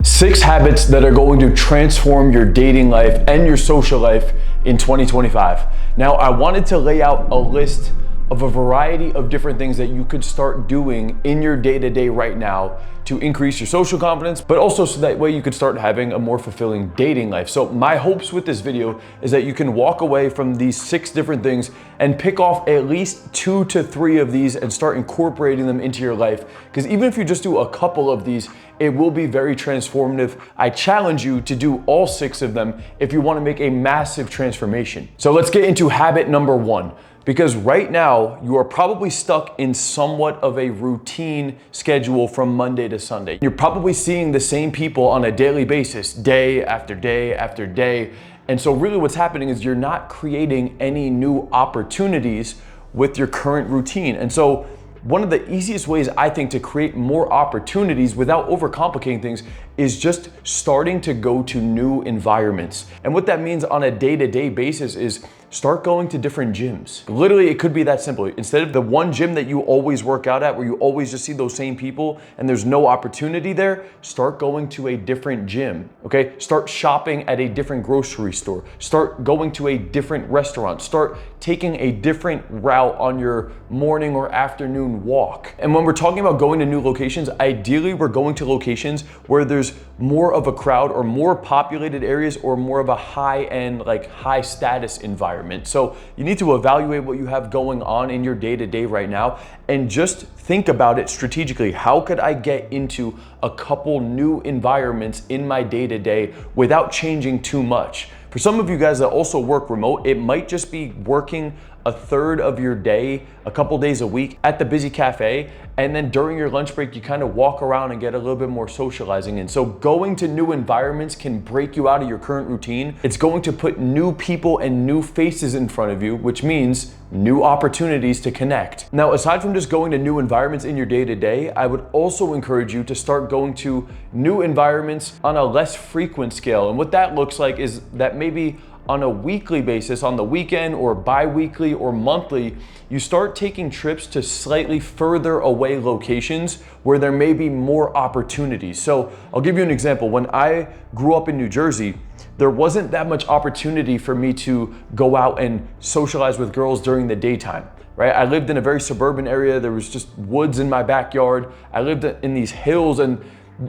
6 habits that are going to transform your dating life and your social life in 2025. Now, I wanted to lay out a list of a variety of different things that you could start doing in your day-to-day right now to increase your social confidence, but also so that way you could start having a more fulfilling dating life. So my hopes with this video is that you can walk away from these 6 different things and pick off at least 2 to 3 of these and start incorporating them into your life. Because even if you just do a couple of these, it will be very transformative. I challenge you to do all 6 of them if you want to make a massive transformation. So let's get into habit number 1. Because right now, you are probably stuck in somewhat of a routine schedule from Monday to Sunday. You're probably seeing the same people on a daily basis, day after day after day. And so really what's happening is you're not creating any new opportunities with your current routine. And so one of the easiest ways I think to create more opportunities without overcomplicating things is just starting to go to new environments. And what that means on a day-to-day basis is start going to different gyms. Literally, it could be that simple. Instead of the one gym that you always work out at, where you always just see those same people and there's no opportunity there, start going to a different gym, okay? Start shopping at a different grocery store. Start going to a different restaurant. Start taking a different route on your morning or afternoon walk. And when we're talking about going to new locations, ideally we're going to locations where there's more of a crowd or more populated areas or more of a high-end, like high status environment. So you need to evaluate what you have going on in your day-to-day right now and just think about it strategically. How could I get into a couple new environments in my day-to-day without changing too much? For some of you guys that also work remote, it might just be working a third of your day, a couple days a week at the busy cafe, and then during your lunch break, you kind of walk around and get a little bit more socializing in. So going to new environments can break you out of your current routine. It's going to put new people and new faces in front of you, which means new opportunities to connect. Now, aside from just going to new environments in your day-to-day, I would also encourage you to start going to new environments on a less frequent scale. And what that looks like is that maybe on a weekly basis, on the weekend or bi-weekly or monthly, you start taking trips to slightly further away locations where there may be more opportunities. So I'll give you an example. When I grew up in New Jersey, there wasn't that much opportunity for me to go out and socialize with girls during the daytime, right? I lived in a very suburban area. There was just woods in my backyard. I lived in these hills, and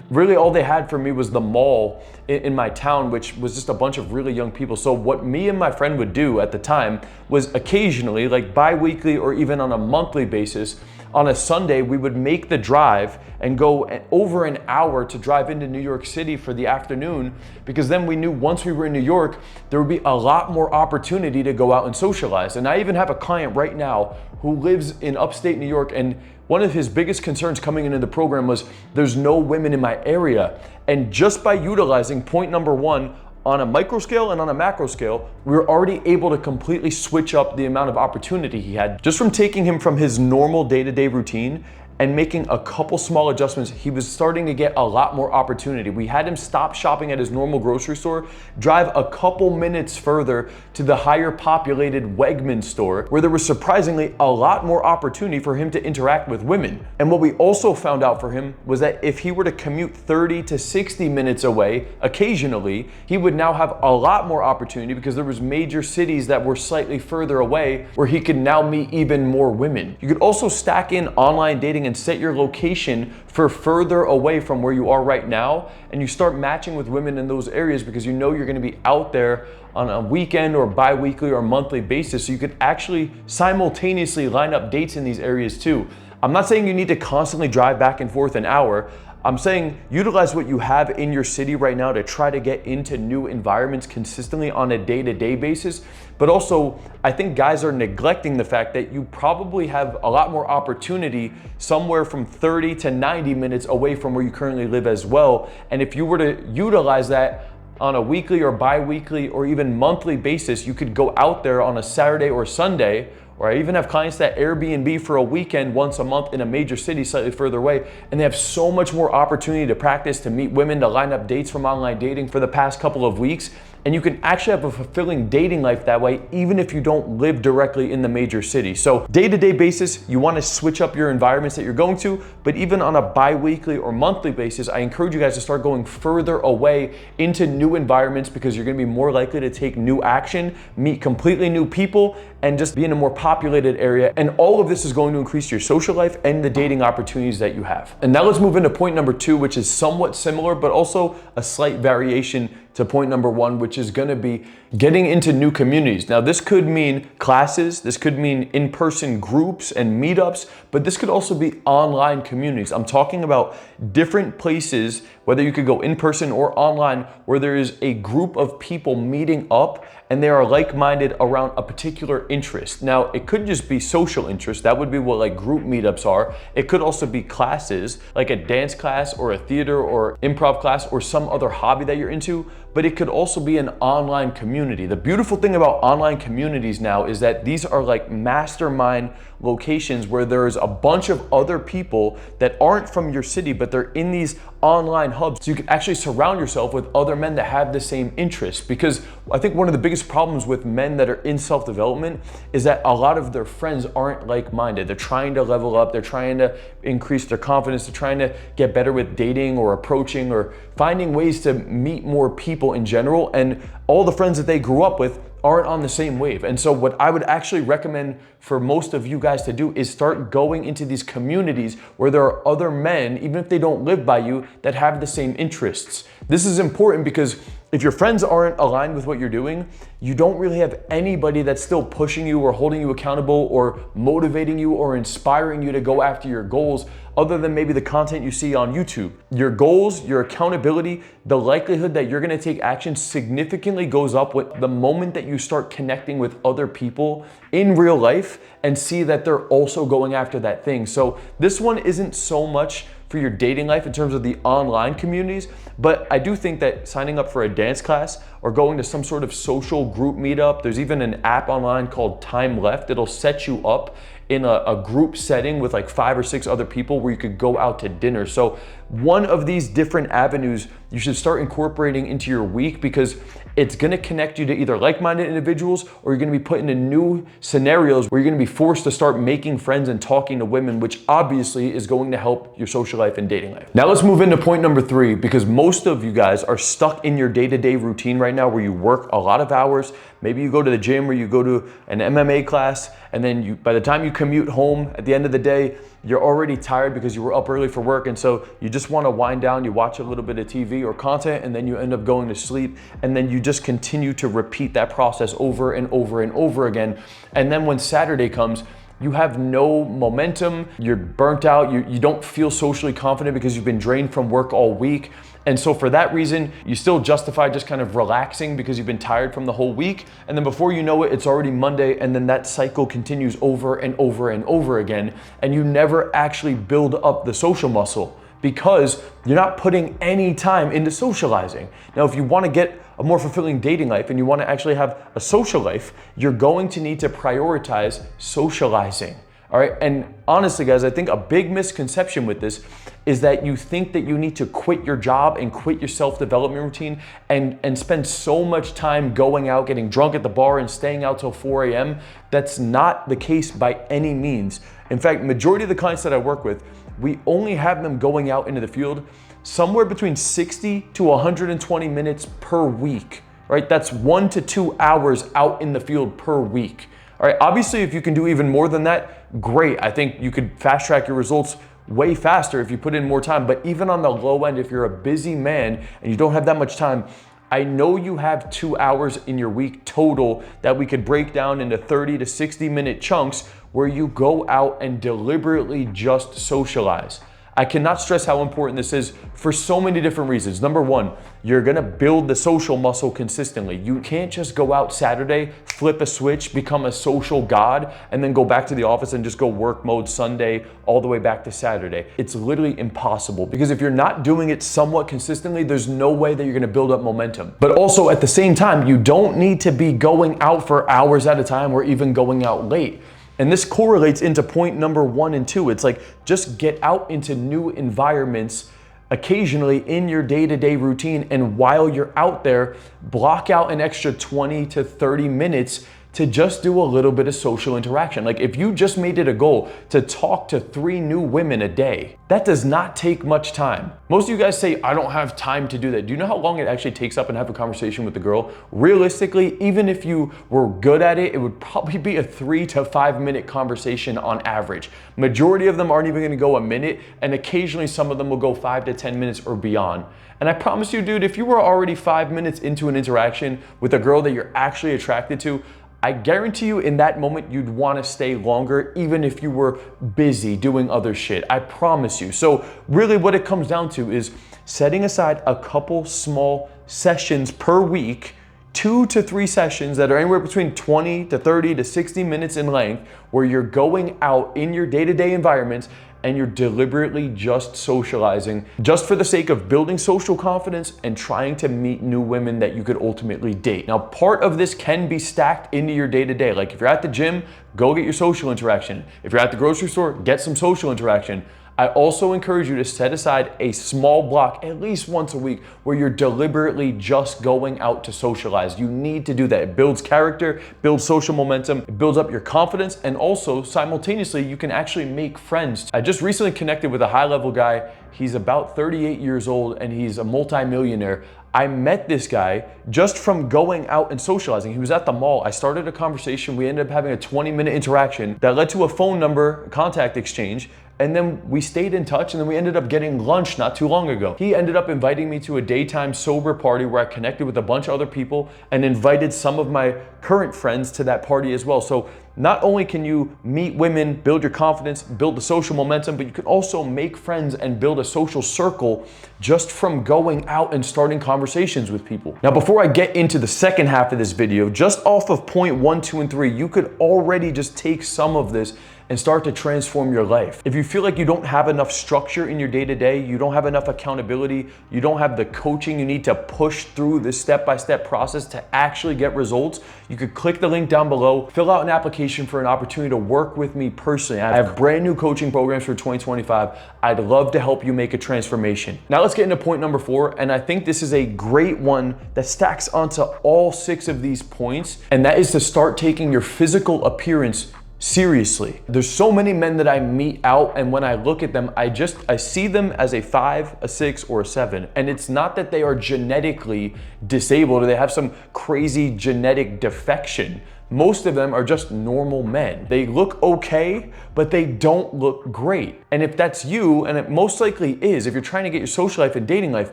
really all they had for me was the mall in my town, which was just a bunch of really young people. So what me and my friend would do at the time was occasionally, like bi-weekly or even on a monthly basis, on a Sunday, we would make the drive and go over an hour to drive into New York City for the afternoon, because then we knew once we were in New York, there would be a lot more opportunity to go out and socialize. And I even have a client right now who lives in upstate New York, and one of his biggest concerns coming into the program was there's no women in my area. And just by utilizing point number 1 on a micro scale and on a macro scale, we were already able to completely switch up the amount of opportunity he had. Just from taking him from his normal day-to-day routine and making a couple small adjustments, he was starting to get a lot more opportunity. We had him stop shopping at his normal grocery store, drive a couple minutes further to the higher populated Wegmans store, where there was surprisingly a lot more opportunity for him to interact with women. And what we also found out for him was that if he were to commute 30 to 60 minutes away occasionally, he would now have a lot more opportunity because there was major cities that were slightly further away where he could now meet even more women. You could also stack in online dating and set your location for further away from where you are right now, and you start matching with women in those areas because you know you're going to be out there on a weekend or bi-weekly or monthly basis, so you could actually simultaneously line up dates in these areas too. I'm not saying you need to constantly drive back and forth an hour. I'm saying utilize what you have in your city right now to try to get into new environments consistently on a day-to-day basis. But also, I think guys are neglecting the fact that you probably have a lot more opportunity somewhere from 30 to 90 minutes away from where you currently live as well. And if you were to utilize that on a weekly or bi-weekly or even monthly basis, you could go out there on a Saturday or Sunday or I even have clients that Airbnb for a weekend once a month in a major city slightly further away, and they have so much more opportunity to practice, to meet women, to line up dates from online dating for the past couple of weeks. And you can actually have a fulfilling dating life that way, even if you don't live directly in the major city. So day-to-day basis, you want to switch up your environments that you're going to, but even on a bi-weekly or monthly basis, I encourage you guys to start going further away into new environments, because you're going to be more likely to take new action, meet completely new people, and just be in a more populated area. And all of this is going to increase your social life and the dating opportunities that you have. And now let's move into point number 2, which is somewhat similar, but also a slight variation to point number 1, which is going to be getting into new communities. Now, this could mean classes, this could mean in-person groups and meetups, but this could also be online communities. I'm talking about different places, whether you could go in person or online, where there is a group of people meeting up and they are like-minded around a particular interest. Now, it could just be social interest. That would be what like group meetups are. It could also be classes, like a dance class or a theater or improv class or some other hobby that you're into, but it could also be an online community. The beautiful thing about online communities now is that these are like mastermind locations where there's a bunch of other people that aren't from your city, but they're in these online hubs. So you can actually surround yourself with other men that have the same interests. Because I think one of the biggest problems with men that are in self-development is that a lot of their friends aren't like-minded. They're trying to level up, they're trying to increase their confidence, they're trying to get better with dating or approaching or finding ways to meet more people in general. And all the friends that they grew up with aren't on the same wave. And so what I would actually recommend for most of you guys to do is start going into these communities where there are other men, even if they don't live by you, that have the same interests. This is important because if your friends aren't aligned with what you're doing, you don't really have anybody that's still pushing you or holding you accountable or motivating you or inspiring you to go after your goals, other than maybe the content you see on YouTube. Your goals, your accountability, the likelihood that you're gonna take action significantly goes up with the moment that you start connecting with other people in real life and see that they're also going after that thing. So this one isn't so much for your dating life in terms of the online communities, but I do think that signing up for a dance class or going to some sort of social group meetup, there's even an app online called Time Left. It'll set you up in a group setting with like 5 or 6 other people where you could go out to dinner. So one of these different avenues you should start incorporating into your week, because it's gonna connect you to either like-minded individuals, or you're gonna be put into new scenarios where you're gonna be forced to start making friends and talking to women, which obviously is going to help your social life and dating life. Now let's move into point number 3, because most of you guys are stuck in your day-to-day routine right now where you work a lot of hours. Maybe you go to the gym or you go to an MMA class, and then by the time you commute home at the end of the day, you're already tired because you were up early for work, and so you just want to wind down, you watch a little bit of TV or content, and then you end up going to sleep, and then you just continue to repeat that process over and over and over again. And then when Saturday comes, you have no momentum, you're burnt out, you don't feel socially confident because you've been drained from work all week. And so for that reason, you still justify just kind of relaxing because you've been tired from the whole week. And then before you know it, it's already Monday, and then that cycle continues over and over and over again. And you never actually build up the social muscle because you're not putting any time into socializing. Now, if you want to get a more fulfilling dating life and you want to actually have a social life, you're going to need to prioritize socializing. All right. And honestly, guys, I think a big misconception with this is that you think that you need to quit your job and quit your self-development routine and spend so much time going out, getting drunk at the bar and staying out till 4 a.m. That's not the case by any means. In fact, majority of the clients that I work with, we only have them going out into the field somewhere between 60 to 120 minutes per week, right? That's 1 to 2 hours out in the field per week. All right, obviously, if you can do even more than that, great. I think you could fast track your results way faster if you put in more time. But even on the low end, if you're a busy man and you don't have that much time, I know you have 2 hours in your week total that we could break down into 30 to 60 minute chunks where you go out and deliberately just socialize. I cannot stress how important this is for so many different reasons. Number one, you're gonna build the social muscle consistently. You can't just go out Saturday, flip a switch, become a social god, and then go back to the office and just go work mode Sunday all the way back to Saturday. It's literally impossible, because if you're not doing it somewhat consistently, there's no way that you're gonna build up momentum. But also at the same time, you don't need to be going out for hours at a time or even going out late. And this correlates into point number 1 and 2. It's like, just get out into new environments occasionally in your day-to-day routine. And while you're out there, block out an extra 20 to 30 minutes to just do a little bit of social interaction. Like, if you just made it a goal to talk to 3 new women a day, that does not take much time. Most of you guys say, I don't have time to do that. Do you know how long it actually takes up and have a conversation with the girl? Realistically, even if you were good at it, it would probably be a 3 to 5 minute conversation on average. Majority of them aren't even gonna go a minute, and occasionally some of them will go 5 to 10 minutes or beyond. And I promise you, dude, if you were already 5 minutes into an interaction with a girl that you're actually attracted to, I guarantee you in that moment, you'd want to stay longer, even if you were busy doing other shit. I promise you. So really what it comes down to is setting aside a couple small sessions per week, 2 to 3 sessions that are anywhere between 20 to 30 to 60 minutes in length, where you're going out in your day-to-day environments and you're deliberately just socializing, just for the sake of building social confidence and trying to meet new women that you could ultimately date. Now, part of this can be stacked into your day-to-day. Like, if you're at the gym, go get your social interaction. If you're at the grocery store, get some social interaction. I also encourage you to set aside a small block at least once a week where you're deliberately just going out to socialize. You need to do that. It builds character, builds social momentum, it builds up your confidence, and also simultaneously you can actually make friends. I just recently connected with a high-level guy. He's about 38 years old and he's a multi-millionaire. I met this guy just from going out and socializing. He was at the mall. I started a conversation. We ended up having a 20-minute interaction that led to a phone number contact exchange. And then we stayed in touch, and then we ended up getting lunch not too long ago. He ended up inviting me to a daytime sober party where I connected with a bunch of other people and invited some of my current friends to that party as well. So not only can you meet women, build your confidence, build the social momentum, but you can also make friends and build a social circle just from going out and starting conversations with people. Now, before I get into the second half of this video, just off of point 1, 2, and 3, you could already just take some of this and start to transform your life. If you feel like you don't have enough structure in your day-to-day, you don't have enough accountability, you don't have the coaching you need to push through this step-by-step process to actually get results, you could click the link down below, fill out an application for an opportunity to work with me personally. I have brand new coaching programs for 2025. I'd love to help you make a transformation. Now let's get into point number 4, and I think this is a great one that stacks onto all 6 of these points, and that is to start taking your physical appearance seriously. There's so many men that I meet out, and when I look at them, I see them as a 5, a 6, or a 7. And it's not that they are genetically disabled or they have some crazy genetic defection. Most of them are just normal men. They look okay, but they don't look great. And if that's you, and it most likely is, if you're trying to get your social life and dating life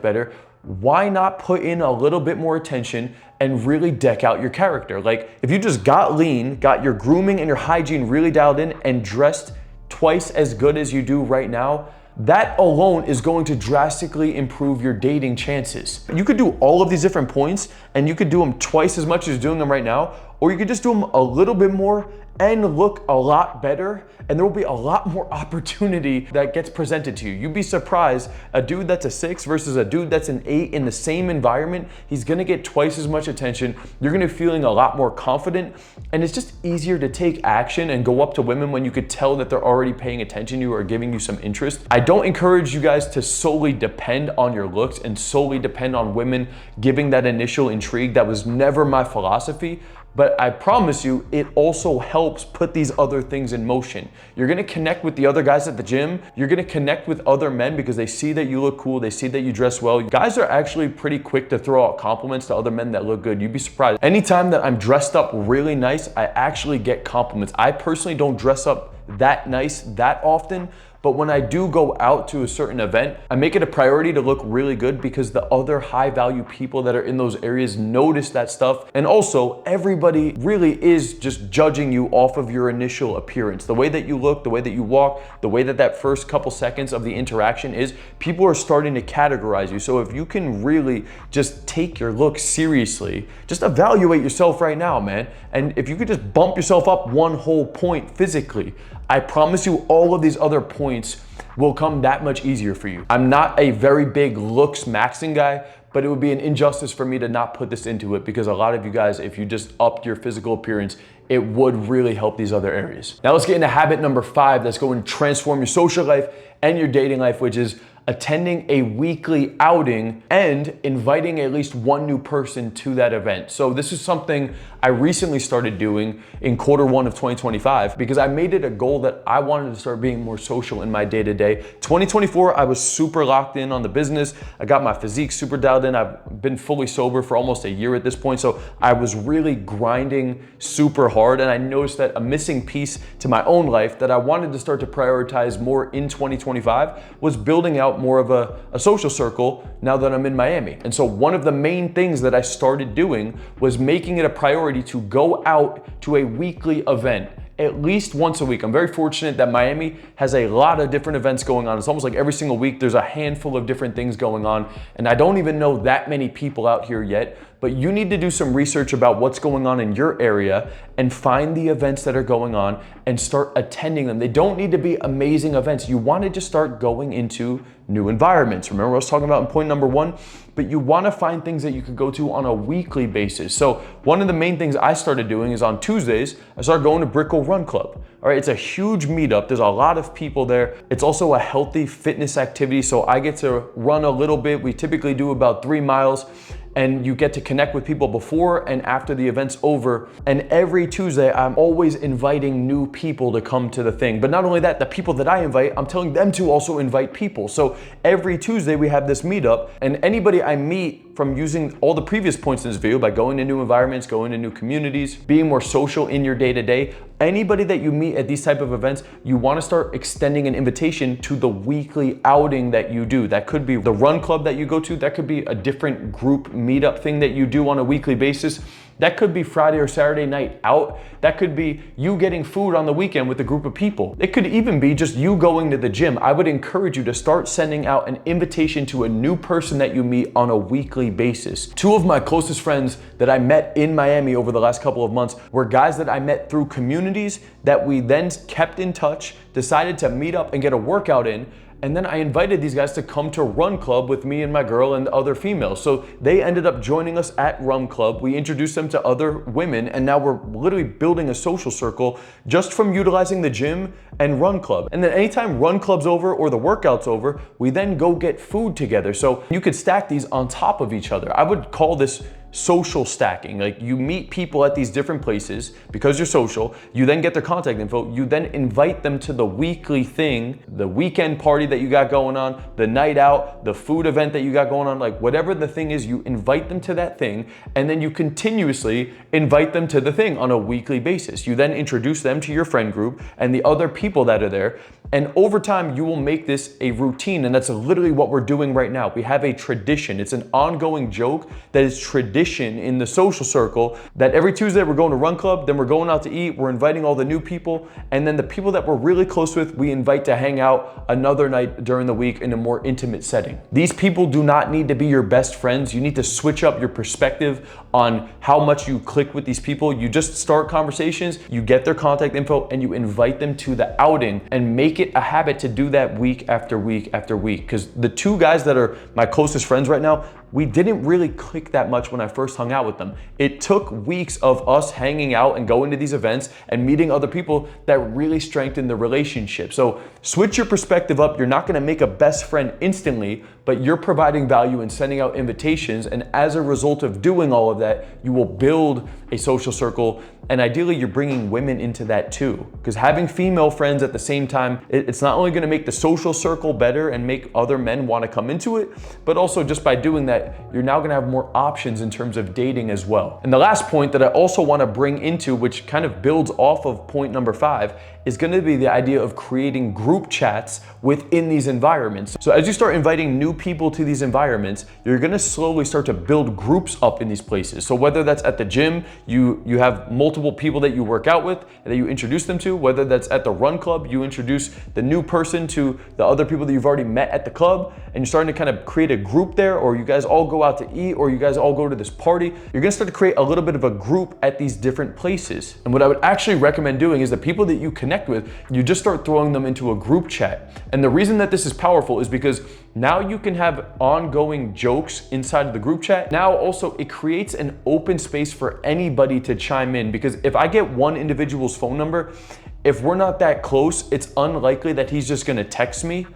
better, why not put in a little bit more attention and really deck out your character? Like, if you just got lean, got your grooming and your hygiene really dialed in, and dressed twice as good as you do right now, that alone is going to drastically improve your dating chances. You could do all of these different points, and you could do them twice as much as you're doing them right now, or you could just do them a little bit more and look a lot better, and there will be a lot more opportunity that gets presented to you. You'd be surprised, a dude that's a 6 versus a dude that's an 8 in the same environment, he's gonna get twice as much attention. You're gonna be feeling a lot more confident, and it's just easier to take action and go up to women when you could tell that they're already paying attention to you or giving you some interest. I don't encourage you guys to solely depend on your looks and solely depend on women giving that initial intrigue. That was never my philosophy. But I promise you, it also helps put these other things in motion. You're gonna connect with the other guys at the gym. You're gonna connect with other men because they see that you look cool. They see that you dress well. Guys are actually pretty quick to throw out compliments to other men that look good. You'd be surprised. Anytime that I'm dressed up really nice, I actually get compliments. I personally don't dress up that nice that often, but when I do go out to a certain event, I make it a priority to look really good because the other high value people that are in those areas notice that stuff. And also, everybody really is just judging you off of your initial appearance. The way that you look, the way that you walk, the way that that first couple seconds of the interaction is, people are starting to categorize you. So if you can really just take your look seriously, just evaluate yourself right now, man. And if you could just bump yourself up one whole point physically, I promise you all of these other points will come that much easier for you. I'm not a very big looks maxing guy, but it would be an injustice for me to not put this into it, because a lot of you guys, if you just upped your physical appearance, it would really help these other areas. Now let's get into habit number 5 that's going to transform your social life and your dating life, which is attending a weekly outing and inviting at least one new person to that event. So this is something I recently started doing in Q1 of 2025 because I made it a goal that I wanted to start being more social in my day-to-day. 2024, I was super locked in on the business. I got my physique super dialed in. I've been fully sober for almost a year at this point. So I was really grinding super hard, and I noticed that a missing piece to my own life that I wanted to start to prioritize more in 2025 was building out more of a social circle now that I'm in Miami. And so one of the main things that I started doing was making it a priority to go out to a weekly event at least once a week. I'm very fortunate that Miami has a lot of different events going on. It's almost like every single week there's a handful of different things going on, and I don't even know that many people out here yet, but you need to do some research about what's going on in your area and find the events that are going on and start attending them. They don't need to be amazing events. You want to just start going into new environments. Remember what I was talking about in point number 1? But you want to find things that you could go to on a weekly basis. So one of the main things I started doing is on Tuesdays, I started going to Brickell Run Club. All right, it's a huge meetup. There's a lot of people there. It's also a healthy fitness activity. So I get to run a little bit. We typically do about 3 miles. And you get to connect with people before and after the event's over. And every Tuesday, I'm always inviting new people to come to the thing. But not only that, the people that I invite, I'm telling them to also invite people. So every Tuesday we have this meetup, and anybody I meet from using all the previous points in this video, by going to new environments, going to new communities, being more social in your day-to-day, anybody that you meet at these type of events, you want to start extending an invitation to the weekly outing that you do. That could be the run club that you go to. That could be a different group meetup thing that you do on a weekly basis. That could be Friday or Saturday night out. That could be you getting food on the weekend with a group of people. It could even be just you going to the gym. I would encourage you to start sending out an invitation to a new person that you meet on a weekly basis. 2 of my closest friends that I met in Miami over the last couple of months were guys that I met through communities that we then kept in touch, decided to meet up and get a workout in. And then I invited these guys to come to Run Club with me and my girl and other females. So they ended up joining us at Run Club. We introduced them to other women, and now we're literally building a social circle just from utilizing the gym and Run Club. And then anytime Run Club's over or the workout's over, we then go get food together. So you could stack these on top of each other. I would call this social stacking. Like, you meet people at these different places because you're social, you then get their contact info, you then invite them to the weekly thing, the weekend party that you got going on, the night out, the food event that you got going on, like whatever the thing is, you invite them to that thing, and then you continuously invite them to the thing on a weekly basis. You then introduce them to your friend group and the other people that are there, and over time you will make this a routine. And that's literally what we're doing right now. We have a tradition. It's an ongoing joke that is tradition in the social circle, that every Tuesday we're going to Run Club, then we're going out to eat, we're inviting all the new people, and then the people that we're really close with, we invite to hang out another night during the week in a more intimate setting. These people do not need to be your best friends. You need to switch up your perspective on how much you click with these people. You just start conversations, you get their contact info, and you invite them to the outing, and make it a habit to do that week after week after week. Because the 2 guys that are my closest friends right now, we didn't really click that much when I first hung out with them. It took weeks of us hanging out and going to these events and meeting other people that really strengthened the relationship. So switch your perspective up. You're not gonna make a best friend instantly, but you're providing value and sending out invitations. And as a result of doing all of that, you will build a social circle. And ideally, you're bringing women into that too. Because having female friends at the same time, it's not only gonna make the social circle better and make other men wanna come into it, but also just by doing that, you're now gonna have more options in terms of dating as well. And the last point that I also wanna bring into, which kind of builds off of point number 5, is gonna be the idea of creating group chats within these environments. So as you start inviting new people to these environments, you're gonna slowly start to build groups up in these places. So whether that's at the gym, you have multiple people that you work out with and that you introduce them to, whether that's at the Run Club, you introduce the new person to the other people that you've already met at the club, and you're starting to kind of create a group there, or you guys all go out to eat, or you guys all go to this party. You're gonna start to create a little bit of a group at these different places. And what I would actually recommend doing is the people that you connect with, you just start throwing them into a group chat. And the reason that this is powerful is because Now you can have ongoing jokes inside of the group chat. Now also it creates an open space for anybody to chime in, because if I get one individual's phone number, if we're not that close, it's unlikely that he's just gonna text me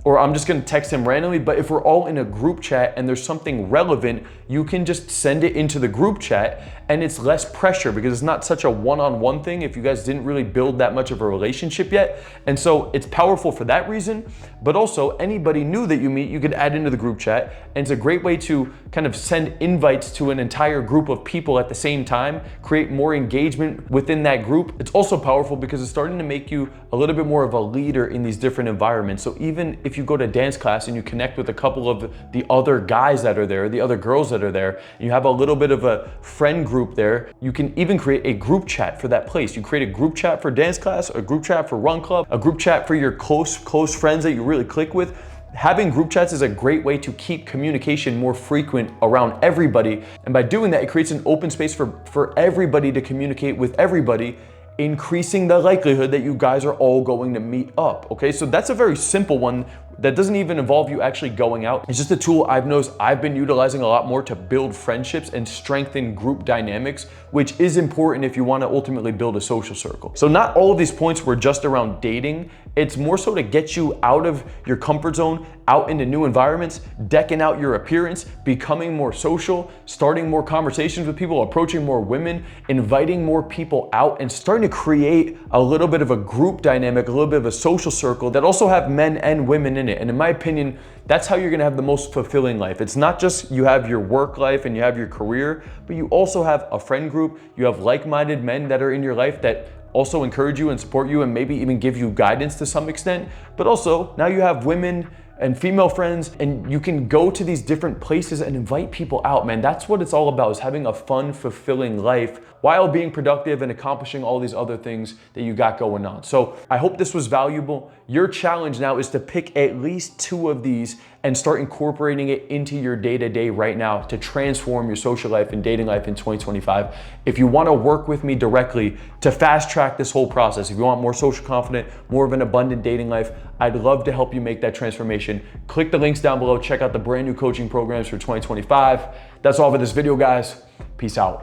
or I'm just gonna text him randomly. But if we're all in a group chat and there's something relevant, you can just send it into the group chat and it's less pressure because it's not such a one-on-one thing if you guys didn't really build that much of a relationship yet. And so it's powerful for that reason, but also anybody new that you meet, you could add into the group chat. And it's a great way to kind of send invites to an entire group of people at the same time, create more engagement within that group. It's also powerful because it's starting to make you a little bit more of a leader in these different environments. So even if you go to dance class and you connect with a couple of the other guys that are there, the other girls that are there, and you have a little bit of a friend group there, you can even create a group chat for that place. You create a group chat for dance class, a group chat for run club, a group chat for your close friends that you really click with. Having group chats is a great way to keep communication more frequent around everybody. And by doing that, it creates an open space for everybody to communicate with everybody, increasing the likelihood that you guys are all going to meet up, okay? So that's a very simple one that doesn't even involve you actually going out. It's just a tool I've noticed I've been utilizing a lot more to build friendships and strengthen group dynamics, which is important if you want to ultimately build a social circle. So not all of these points were just around dating. It's more so to get you out of your comfort zone, out into new environments, decking out your appearance, becoming more social, starting more conversations with people, approaching more women, inviting more people out, and starting to create a little bit of a group dynamic, a little bit of a social circle that also have men and women in it. And in my opinion, that's how you're gonna have the most fulfilling life. It's not just you have your work life and you have your career, but you also have a friend group, you have like-minded men that are in your life that also encourage you and support you and maybe even give you guidance to some extent. But also now you have women and female friends, and you can go to these different places and invite people out, man. That's what it's all about, is having a fun, fulfilling life while being productive and accomplishing all these other things that you got going on. So I hope this was valuable. Your challenge now is to pick at least 2 of these and start incorporating it into your day-to-day right now to transform your social life and dating life in 2025. If you want to work with me directly to fast track this whole process, if you want more social confident, more of an abundant dating life, I'd love to help you make that transformation. Click the links down below, check out the brand new coaching programs for 2025. That's all for this video, guys. Peace out.